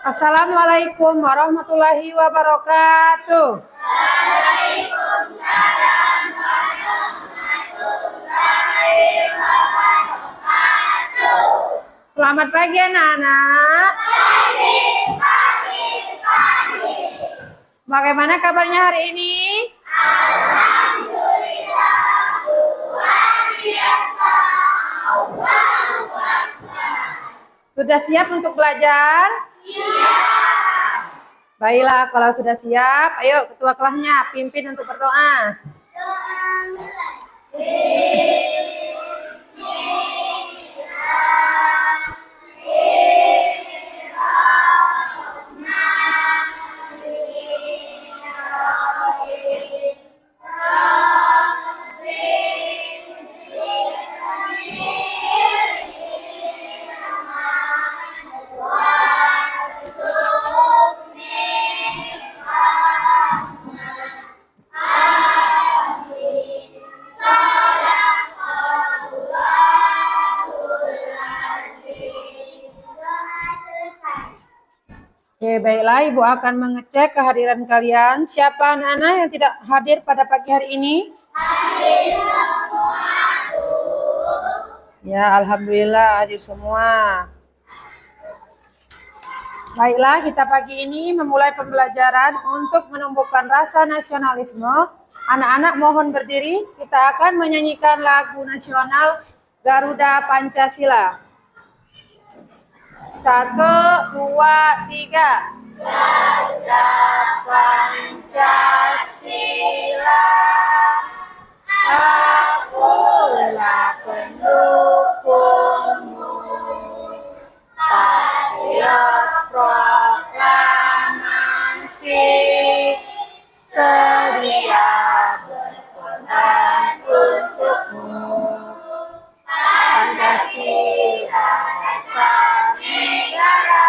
Assalamualaikum warahmatullahi wabarakatuh. Waalaikumsalam warahmatullahi wabarakatuh. Selamat pagi anak-anak. Pagi. Bagaimana kabarnya hari ini? Alhamdulillah luar biasa. Sudah siap untuk belajar? Siap. Baiklah, kalau sudah siap, ayo ketua kelasnya pimpin untuk berdoa. Oke, baiklah, Ibu akan mengecek kehadiran kalian. Siapa anak-anak yang tidak hadir pada pagi hari ini? Hadir semua. Ya, alhamdulillah hadir semua. Baiklah, kita pagi ini memulai pembelajaran untuk menumbuhkan rasa nasionalisme. Anak-anak mohon berdiri, kita akan menyanyikan lagu nasional Garuda Pancasila. 1, 2, 3. Garuda Pancasila, akulah pendukungmu, patriot proklamasi, sedia berkorban untukmu. Pancasila dasar negara,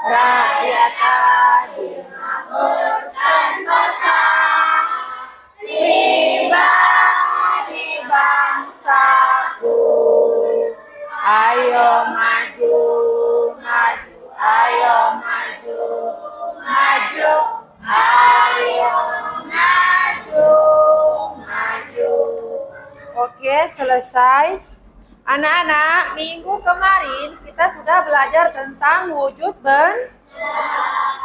rakyat adil makmur sentosa, pribadi bangsaku. Ayo maju, maju, ayo maju, maju, ayo maju, maju. Oke, selesai. Anak-anak, minggu kemarin kita sudah belajar tentang wujud benda.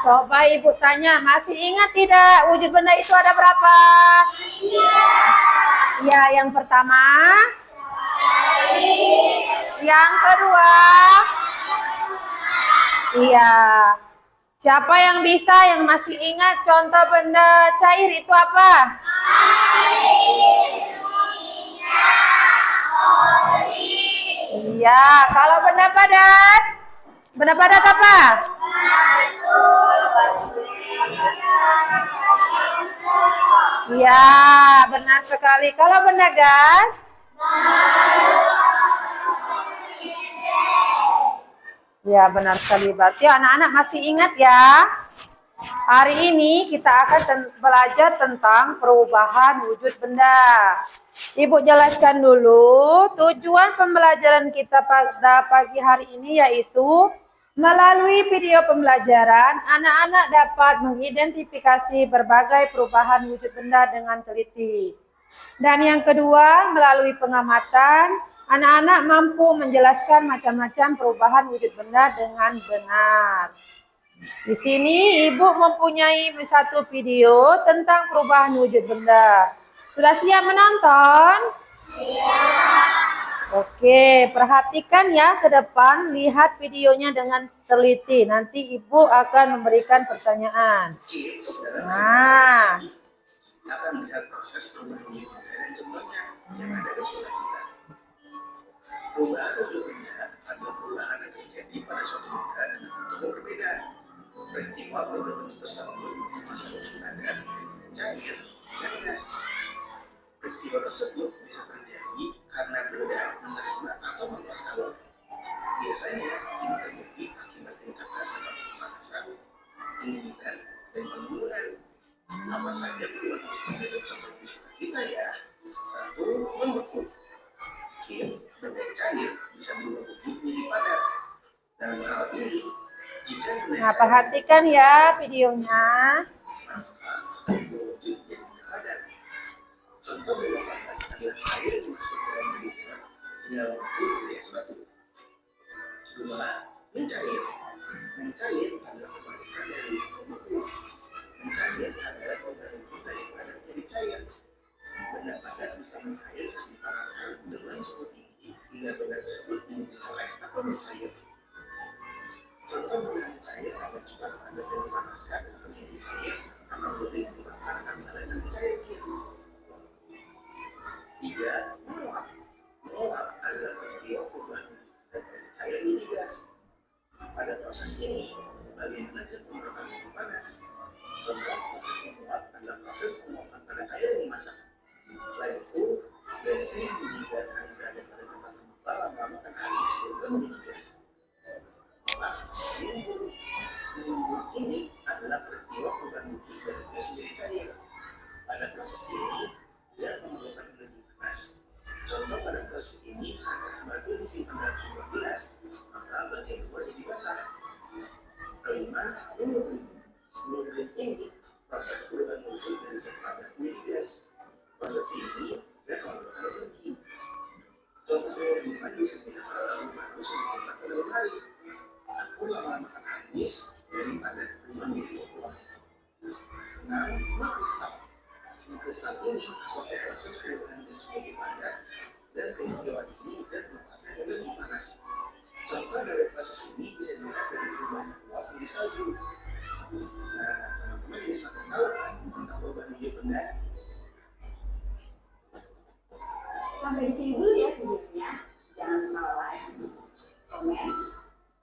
Coba Ibu tanya, masih ingat tidak wujud benda itu ada berapa? Ya, yang pertama. Yang kedua. Iya. Siapa yang bisa, yang masih ingat contoh benda cair itu apa? Iya, kalau benda padat? Benda padat apa? Iya, benar sekali. Kalau benda gas? Ya, benar sekali. Berarti anak-anak masih ingat ya? Hari ini kita akan belajar tentang perubahan wujud benda. Ibu jelaskan dulu tujuan pembelajaran kita pada pagi hari ini, yaitu melalui video pembelajaran anak-anak dapat mengidentifikasi berbagai perubahan wujud benda dengan teliti. Dan yang kedua, melalui pengamatan anak-anak mampu menjelaskan macam-macam perubahan wujud benda dengan benar. Di sini Ibu mempunyai satu video tentang perubahan wujud benda. Sudah siap menonton? Siap. Oke, perhatikan ya ke depan, lihat videonya dengan teliti. Nanti Ibu akan memberikan pertanyaan. Nah, akan melihat proses perubahan wujud benda dan contohnya yang ada di sekolah kita. Perubahan wujud benda adalah perubahan yang terjadi pada suatu benda dengan bentuk yang berbeda. Peristiwa berbentuk tersebut masih ada cair dan gas. Peristiwa tersebut bisa terjadi karena benda menerima atau melepas hawa. Biasanya ini terjadi akibat tingkatan tempat pemanasan, pendinginan, dan penggururan. Apa saja perubahan wujud seperti kita ya? 1. Membeku. 2. Menjadi cair. Nah, perhatikan ya videonya.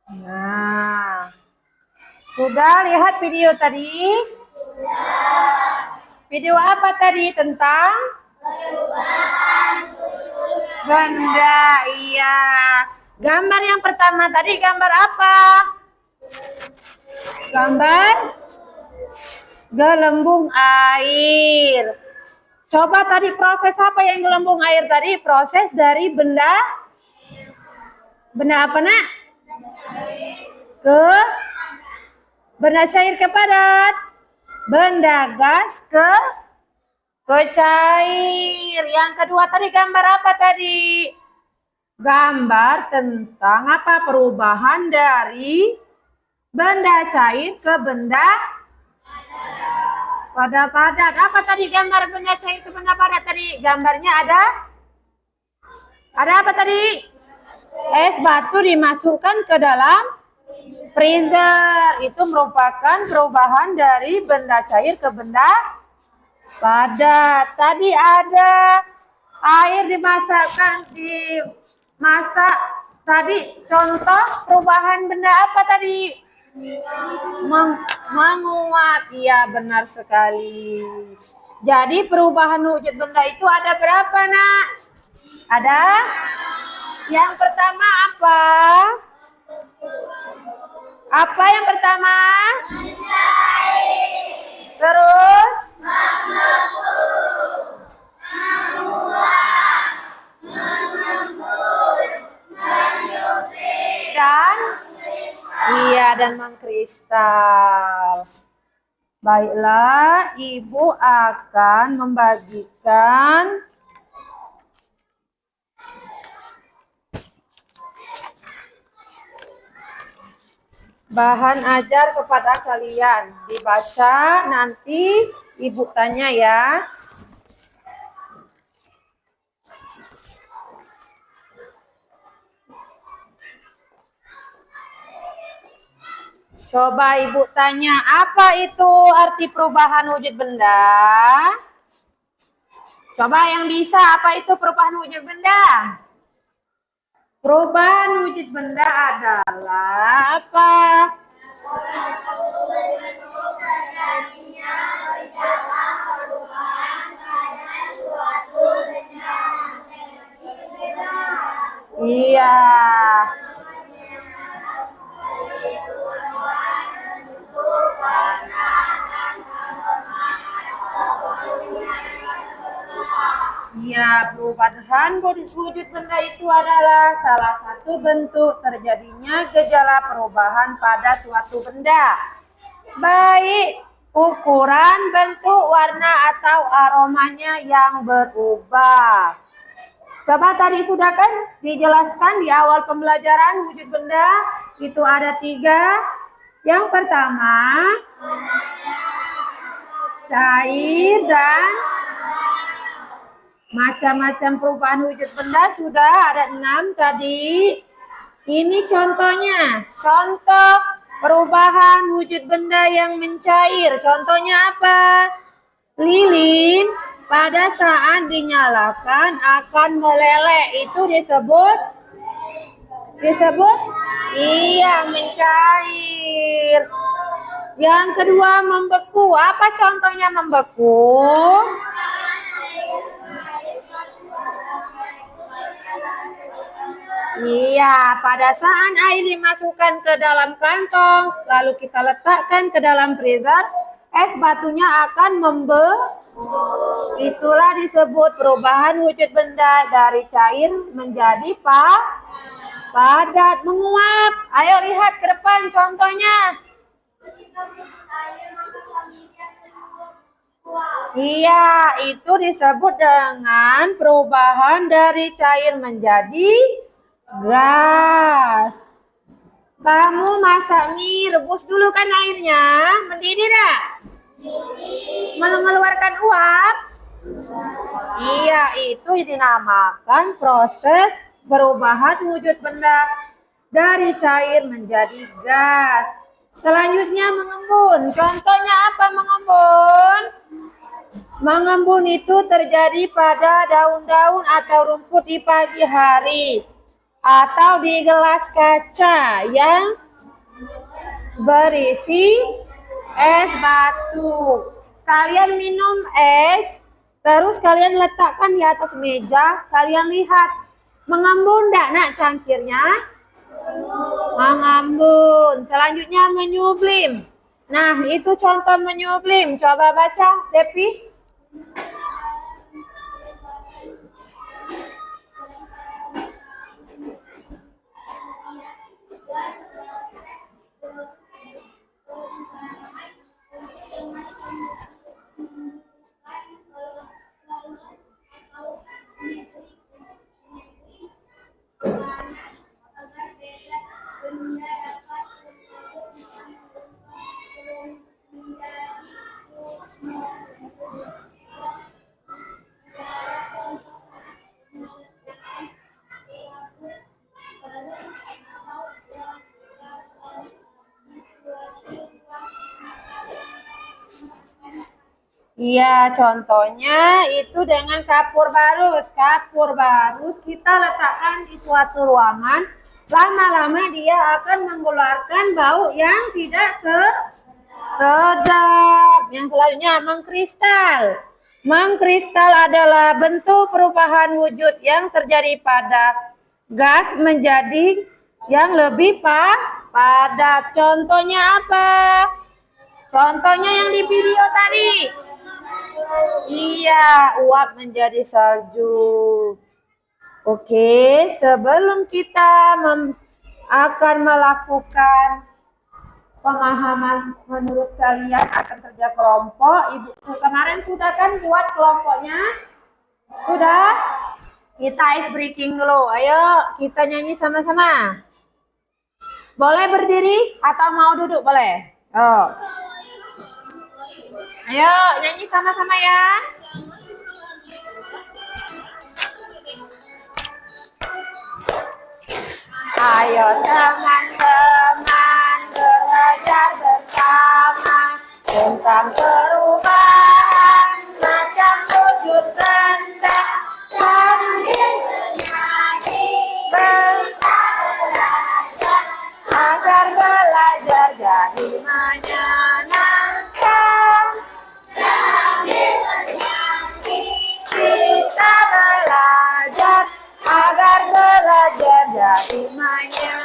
Nah, sudah lihat video tadi? Video apa tadi tentang? Benda, iya. Gambar yang pertama tadi gambar apa? Gambar gelembung air. Coba tadi proses apa yang gelembung air tadi? Proses dari benda apa nak? Benda cair ke padat. Benda gas ke cair. Yang kedua tadi gambar apa tadi? Gambar tentang apa? Perubahan dari benda cair ke benda padat. Apa tadi gambar benda cair ke benda padat tadi? Gambarnya ada apa tadi? Es batu dimasukkan ke dalam freezer. Itu merupakan perubahan dari benda cair ke benda padat. Tadi ada air dimasak. Tadi contoh perubahan benda apa tadi? Menguap. Iya, benar sekali. Jadi perubahan wujud benda itu ada berapa, nak? Ada? Yang pertama apa? Apa yang pertama? Terus? Dan mengkristal. Baiklah, Ibu akan membagikan bahan ajar kepada kalian. Dibaca, nanti Ibu tanya ya. Coba Ibu tanya, apa itu arti perubahan wujud benda? Coba yang bisa, apa itu perubahan wujud benda? Perubahan wujud benda adalah apa? Iya. Ya, perubahan wujud benda itu adalah salah satu bentuk terjadinya gejala perubahan pada suatu benda. Baik ukuran, bentuk, warna, atau aromanya yang berubah. Coba tadi sudah kan dijelaskan di awal pembelajaran wujud benda itu ada 3. Yang pertama, cair dan macam-macam perubahan wujud benda sudah ada 6 tadi. Ini contohnya, contoh perubahan wujud benda yang mencair. Contohnya apa? Lilin pada saat dinyalakan akan meleleh. Itu disebut iya, mencair. Yang kedua, membeku. Apa contohnya membeku? Iya, pada saat air dimasukkan ke dalam kantong, lalu kita letakkan ke dalam freezer, es batunya akan membeku. Itulah disebut perubahan wujud benda dari cair menjadi padat, menguap. Ayo lihat ke depan contohnya. Iya, itu disebut dengan perubahan dari cair menjadi gas. Kamu masak mie, rebus dulu kan airnya, mendidih dah? Mengeluarkan uap? Iya, itu dinamakan proses perubahan wujud benda dari cair menjadi gas. Selanjutnya mengembun. Contohnya apa mengembun? Mengembun itu terjadi pada daun-daun atau rumput di pagi hari atau di gelas kaca yang berisi es batu. Kalian minum es, terus kalian letakkan di atas meja, kalian lihat mengembun enggak nak cangkirnya? Mengembun. Selanjutnya menyublim. Nah, itu contoh menyublim. Coba baca, Depi. Iya, contohnya itu dengan kapur barus. Kapur barus kita letakkan di suatu ruangan, lama-lama dia akan mengeluarkan bau yang tidak sedap. Yang selanjutnya mengkristal. Mengkristal adalah bentuk perubahan wujud yang terjadi pada gas menjadi yang lebih padat. Contohnya apa? Contohnya yang di video tadi. Iya, uap menjadi salju. Oke, sebelum kita akan melakukan pemahaman menurut kalian akan kerja kelompok, Ibu kemarin sudah kan buat kelompoknya? Sudah? Kita ice breaking dulu. Ayo, kita nyanyi sama-sama. Boleh berdiri atau mau duduk? Boleh. Oh. Ayo, nyanyi sama-sama ya. Ayo teman-teman belajar bersama tentang perubahan macam wujud benda sambil bernyanyi belajar agar belajar jadi menyenangkan. Sambil bernyanyi kita belajar agar belajar jadi menyenangkan.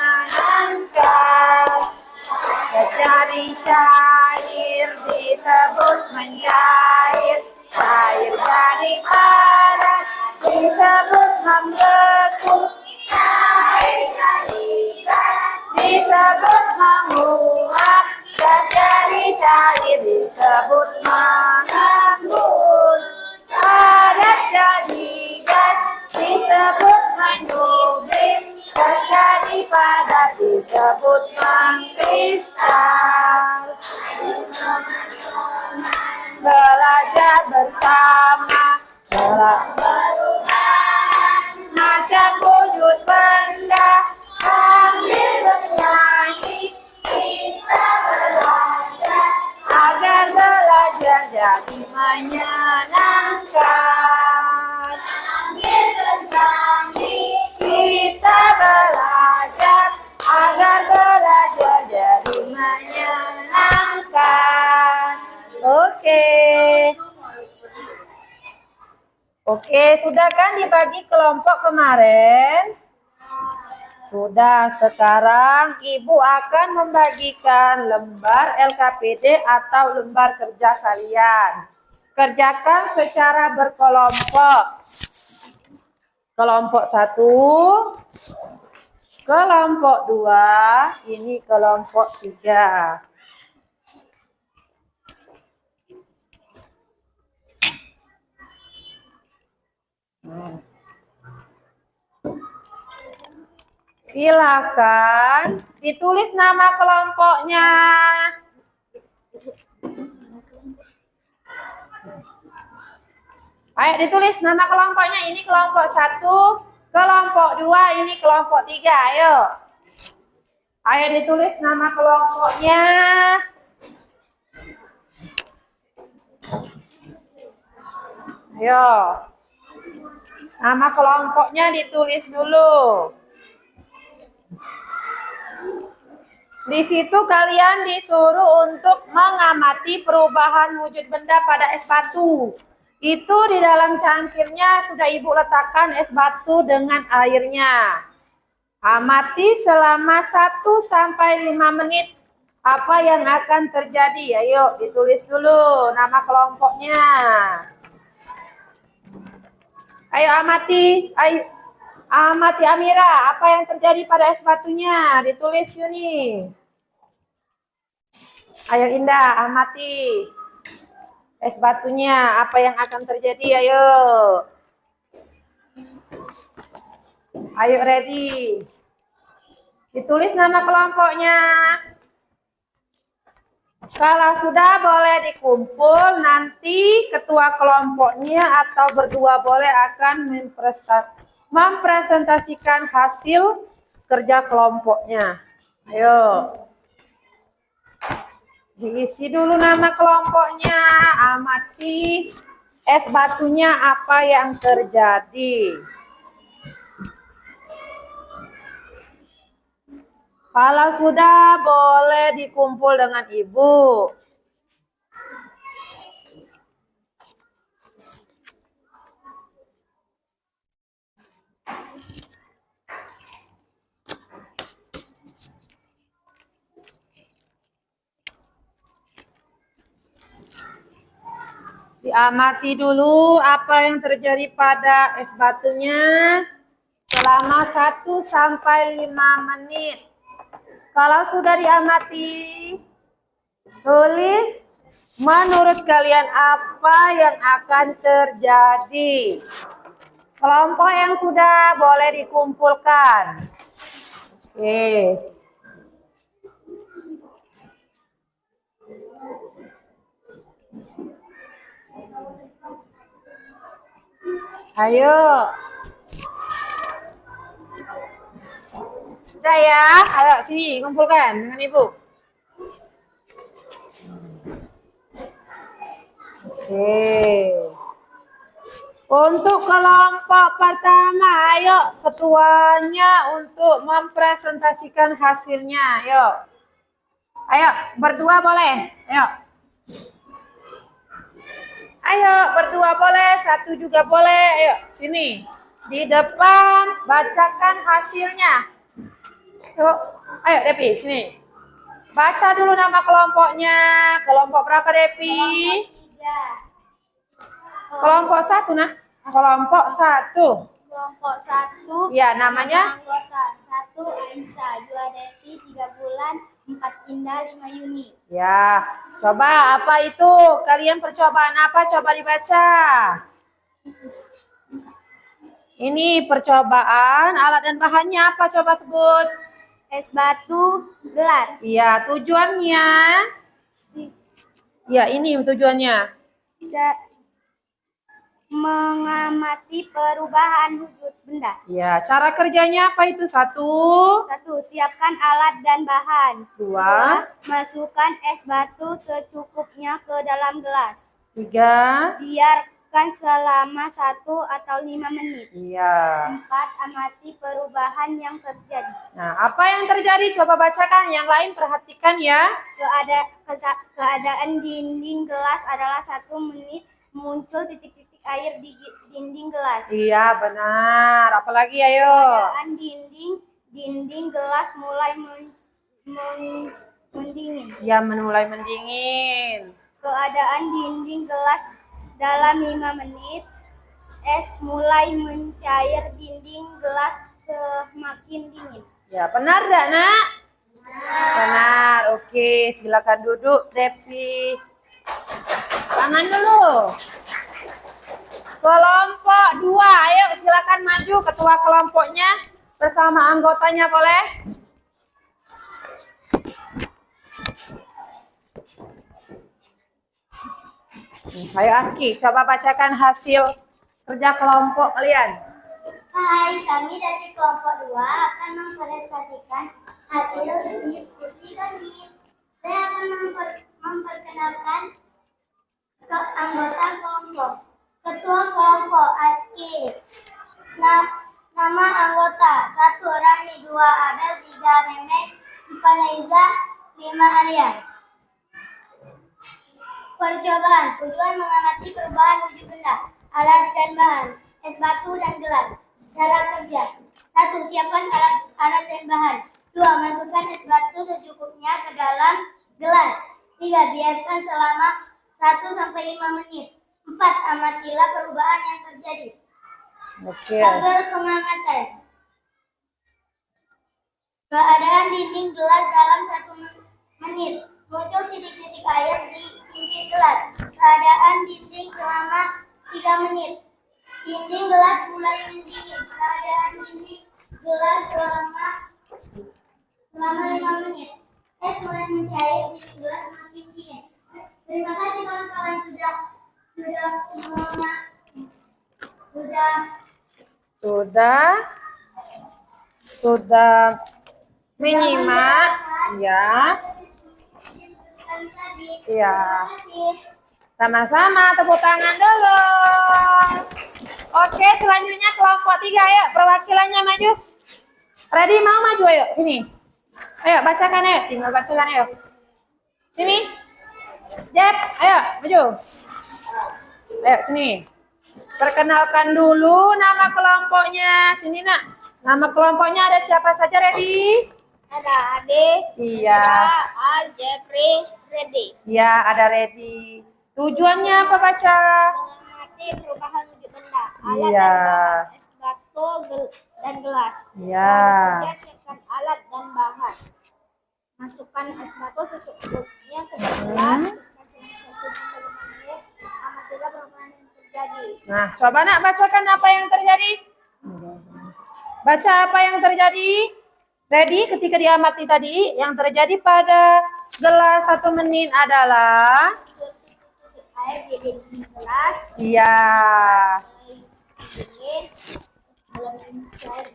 Jadi cair disebut mencair, cair jadi padat, tersebut mengkristal. Belajar bersama, macam wujud benda, sambil bernyanyi kita belajar agar belajar jadi menyenangkan. Sambil bernyanyi kita belajar agar belajar jadi menyenangkan. Oke, sudah kan dibagi kelompok kemarin? Sudah, sekarang Ibu akan membagikan lembar LKPD atau lembar kerja kalian. Kerjakan secara berkelompok. Kelompok 1, kelompok 2, ini kelompok 3. Silakan ditulis nama kelompoknya. Ayo ditulis nama kelompoknya. Ini kelompok 1, kelompok 2, ini kelompok 3. Ayo. Ayo ditulis nama kelompoknya. Ayo. Nama kelompoknya ditulis dulu. Di situ kalian disuruh untuk mengamati perubahan wujud benda pada es batu. Itu di dalam cangkirnya sudah Ibu letakkan es batu dengan airnya. Amati selama 1-5 menit apa yang akan terjadi. Ayo ditulis dulu nama kelompoknya. Ayo amati. Ayo. Amati Amira, apa yang terjadi pada es batunya? Ditulis Yuni. Ayo Indah, amati. Es batunya, apa yang akan terjadi? Ayo. Ayo ready. Ditulis nama kelompoknya. Kalau sudah boleh dikumpul, nanti ketua kelompoknya atau berdua boleh akan mempresentasikan hasil kerja kelompoknya. Ayo. Diisi dulu nama kelompoknya. Amati es batunya apa yang terjadi. Kalau sudah boleh dikumpul dengan Ibu. Diamati dulu apa yang terjadi pada es batunya selama 1-5 menit. Kalau sudah diamati, tulis menurut kalian apa yang akan terjadi. Kelompok yang sudah boleh dikumpulkan. Oke. Ayo. Sudah ya, ayo sini kumpulkan dengan Ibu. Oke. Untuk kelompok pertama, ayo ketuanya untuk mempresentasikan hasilnya. Ayo. Ayo, berdua boleh. Ayo. Ayo, berdua boleh, satu juga boleh. Ayo, sini. Di depan, bacakan hasilnya. Ayo, Depi, sini. Baca dulu nama kelompoknya. Kelompok berapa, Depi? Kelompok 1, nah. Kelompok 1. Kelompok 1. Ya, namanya? Anggota 1 Aisyah, 2 Devi, 3 Bulan, 4 Indah, 5 Yuni. Ya, coba apa itu? Kalian percobaan apa? Coba dibaca. Ini percobaan, alat dan bahannya apa? Coba sebut. es batu, gelas. Iya, tujuannya. Ya, ini tujuannya. Mengamati perubahan wujud benda. Ya, cara kerjanya apa itu? Satu. 1. Siapkan alat dan bahan. 2. Masukkan es batu secukupnya ke dalam gelas. 3. Biarkan selama 1 atau 5 menit. Iya. 4. Amati perubahan yang terjadi. Nah, apa yang terjadi? Coba bacakan. Yang lain perhatikan ya. Keadaan dinding gelas adalah 1 menit muncul titik-titik air di dinding gelas. Iya, benar. Apalagi ayo. Keadaan dinding gelas mulai mendingin. Ya, mulai mendingin. Keadaan dinding gelas dalam 5 menit. Es mulai mencair, dinding gelas semakin dingin. Ya, benar enggak, Nak? Benar. Oke, silakan duduk, Devi. Tangan dulu. Kelompok 2, ayo silakan maju ketua kelompoknya bersama anggotanya boleh. Ayo Aski, coba bacakan hasil kerja kelompok kalian. Hai, kami dari kelompok 2 akan mempresentasikan hasil diskusi kami. Saya akan memperkenalkan ke anggota kelompok. Ketua kelompok Aski. Nama anggota 1 Rani, 2 Abel, 3 Memek, 4 Naiza, 5 Arya. Percobaan. Tujuan mengamati perubahan wujud benda, alat dan bahan, es batu dan gelas. Cara kerja. 1. Siapkan alat dan bahan. 2. Masukkan es batu secukupnya ke dalam gelas. 3. Biarkan selama 1-5 menit. 4. Amatilah perubahan yang terjadi. Oke. Tabel pengamatan. Keadaan dinding gelas dalam 1 menit. Muncul titik-titik air di dinding gelas. Keadaan dinding selama 3 menit. Dinding gelas mulai mendingin. Keadaan dinding gelas selama 5 menit. Es mulai mencair, dinding gelas makin dingin. Terima kasih kawan-kawan sudah menyimak ya. Iya. Sama-sama, tepuk tangan dulu. Oke, selanjutnya kelompok 3, ayo perwakilannya maju. Ready, mau maju, ayo sini. Ayo bacakan, ayo tinggal bacakan, ayo sini. Jep, ayo maju. Ayo sini. Perkenalkan dulu nama kelompoknya. Sini nak. Nama kelompoknya ada siapa saja, Ready? Ada Ade, Iya. Al, Jeffrey, Ready. Iya, ada Ready. Tujuannya apa baca? Mengamati perubahan wujud benda, alat Iya. dan bahan, es batu dan gelas. Iya. Kemudian siapkan alat dan bahan. Masukkan es batu secukupnya ke dalam gelas. Amatilah perubahan yang terjadi. Nah, coba nak bacakan apa yang terjadi. Baca apa yang terjadi. Ready, ketika diamati tadi, yang terjadi pada gelas 1 menit adalah Air di dinding gelas. iya. Dingin. Mulai mencair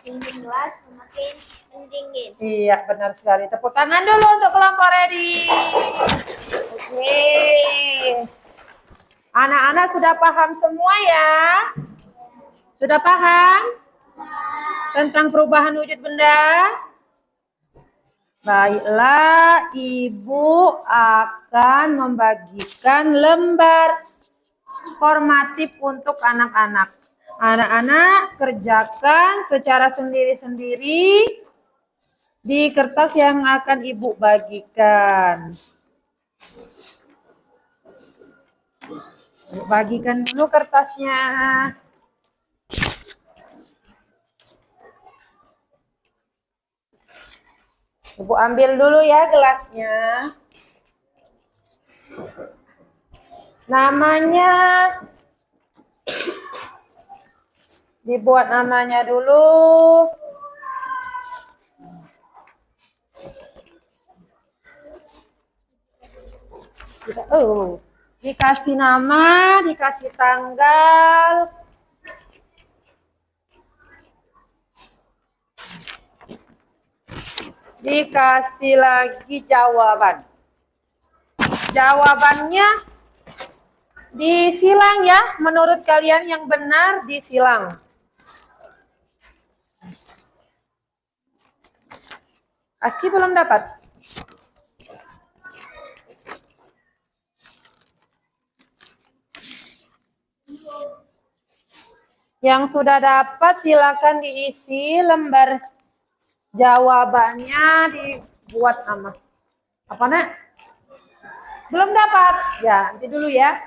dinding gelas semakin mendingin. Iya, benar sekali. Tepuk tangan dulu untuk kelompok Ready. Oke. Anak-anak sudah paham semua ya? Sudah paham tentang perubahan wujud benda? Baiklah, Ibu akan membagikan lembar formatif untuk anak-anak. Anak-anak kerjakan secara sendiri-sendiri di kertas yang akan Ibu bagikan. Bagikan dulu kertasnya. Ibu ambil dulu ya gelasnya. Namanya dibuat namanya dulu. Dikasih nama, dikasih tanggal. Dikasih lagi jawaban. Jawabannya disilang ya. Menurut kalian yang benar disilang. Aski belum dapat. Yang sudah dapat silakan diisi lembar jawabannya, dibuat nama. Apa nak? Belum dapat? Ya, nanti dulu ya.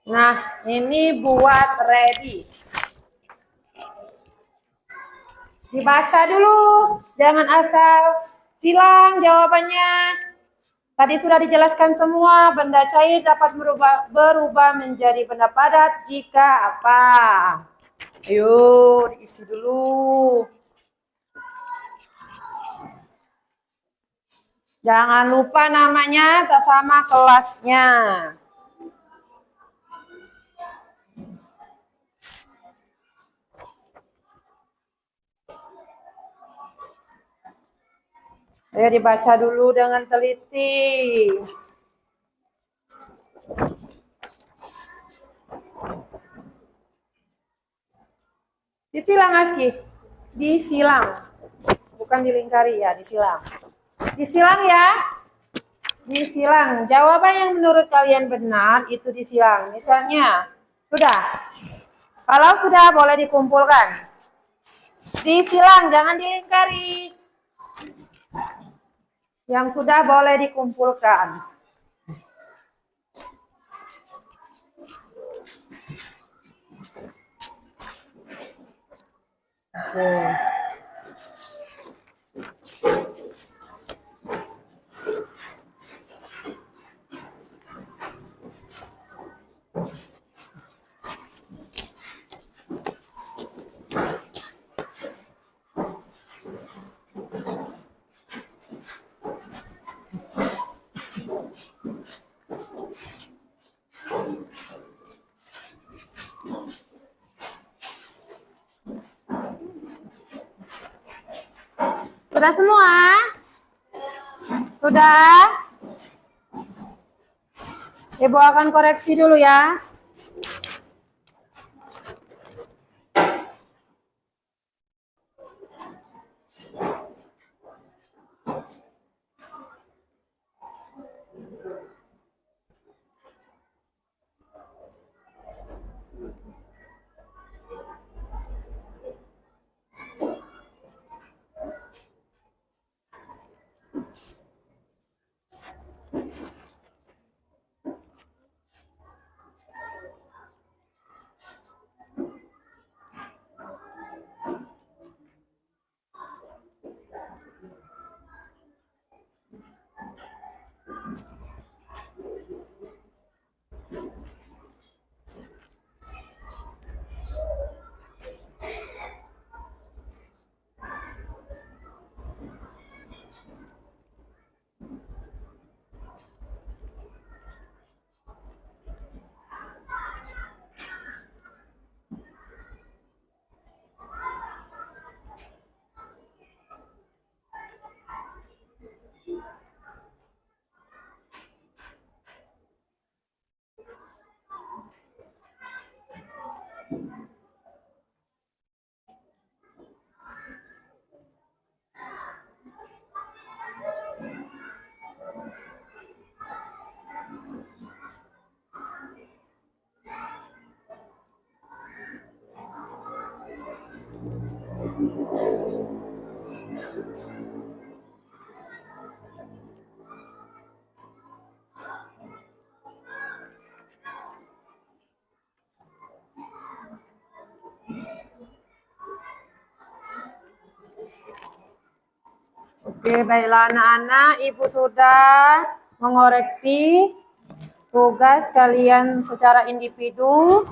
Nah, ini buat ready. Dibaca dulu, jangan asal silang jawabannya. Tadi sudah dijelaskan semua, benda cair dapat berubah menjadi benda padat jika apa? Ayo, diisi dulu. Jangan lupa namanya sama kelasnya. Ayo dibaca dulu dengan teliti. Disilang Aski. Disilang. Bukan dilingkari ya, disilang. Disilang ya. Disilang. Jawaban yang menurut kalian benar itu disilang. Misalnya, sudah. Kalau sudah boleh dikumpulkan. Disilang, jangan dilingkari. Yang sudah boleh dikumpulkan. Oke. Sudah semua? Sudah? Ibu akan koreksi dulu ya. Oke, baiklah anak-anak, Ibu sudah mengoreksi tugas kalian secara individu.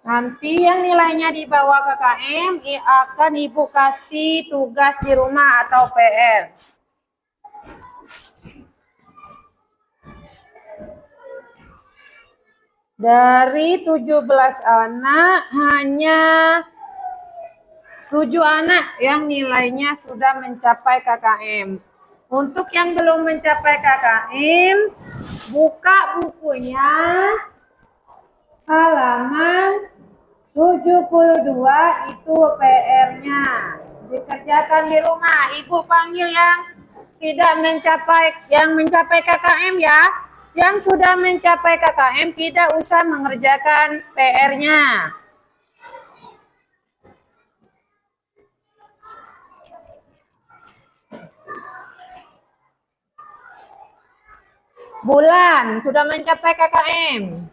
Nanti yang nilainya di bawah KKM akan Ibu kasih tugas di rumah atau PR. Dari 17 anak, hanya 7 anak yang nilainya sudah mencapai KKM. Untuk yang belum mencapai KKM, buka bukunya halaman 72, itu PR-nya. Dikerjakan di rumah. Ibu panggil yang tidak mencapai KKM ya. Yang sudah mencapai KKM tidak usah mengerjakan PR-nya. Bulan sudah mencapai KKM.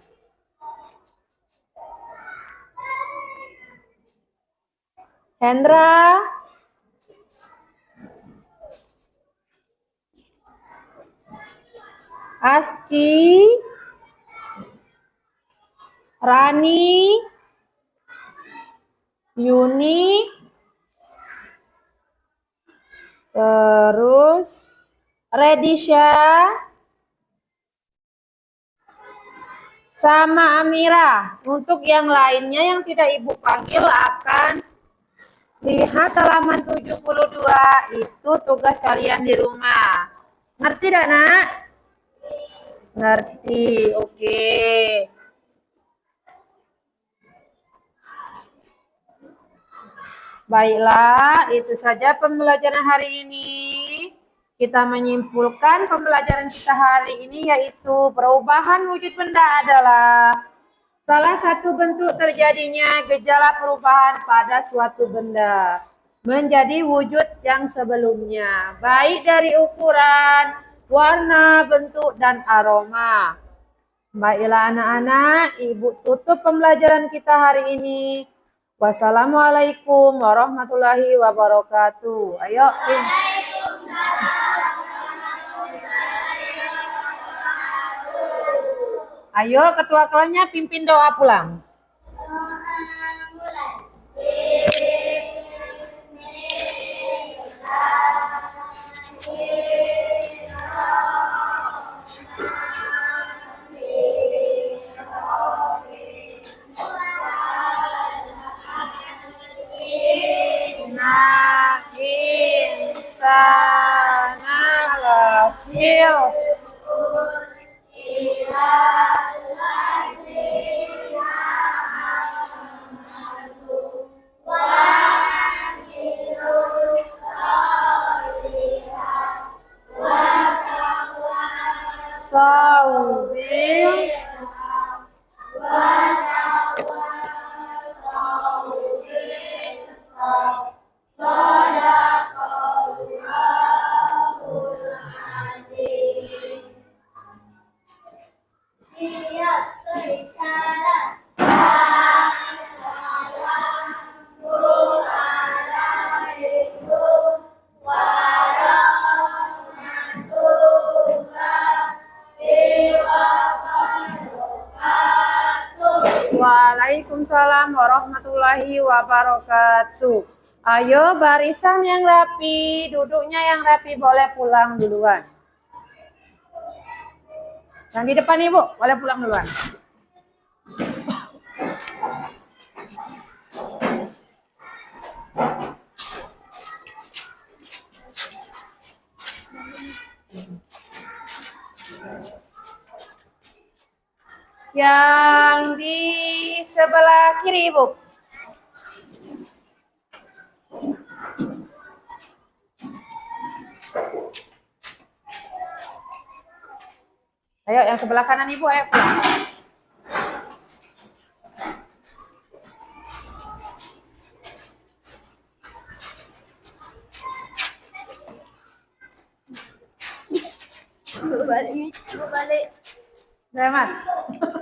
Hendra, Aski, Rani, Yuni, terus Redisha, sama Amira. Untuk yang lainnya yang tidak Ibu panggil akan lihat halaman 72, itu tugas kalian di rumah. Ngerti tidak, Nak? Ngerti, oke. Baiklah, itu saja pembelajaran hari ini. Kita menyimpulkan pembelajaran kita hari ini yaitu perubahan wujud benda adalah salah satu bentuk terjadinya gejala perubahan pada suatu benda menjadi wujud yang sebelumnya, baik dari ukuran, warna, bentuk, dan aroma. Baiklah anak-anak, Ibu tutup pembelajaran kita hari ini. Wassalamualaikum warahmatullahi wabarakatuh. Ayo. Ayo ketua kelasnya pimpin doa pulang. Waalaikumsalam warahmatullahi wabarakatuh. Ayo barisan yang rapi, duduknya yang rapi, boleh pulang duluan. Yang di depan Ibu, boleh pulang duluan. Yang di sebelah kiri Ibu. Ayo yang sebelah kanan Ibu, ayo pulang. Balik. Selamat.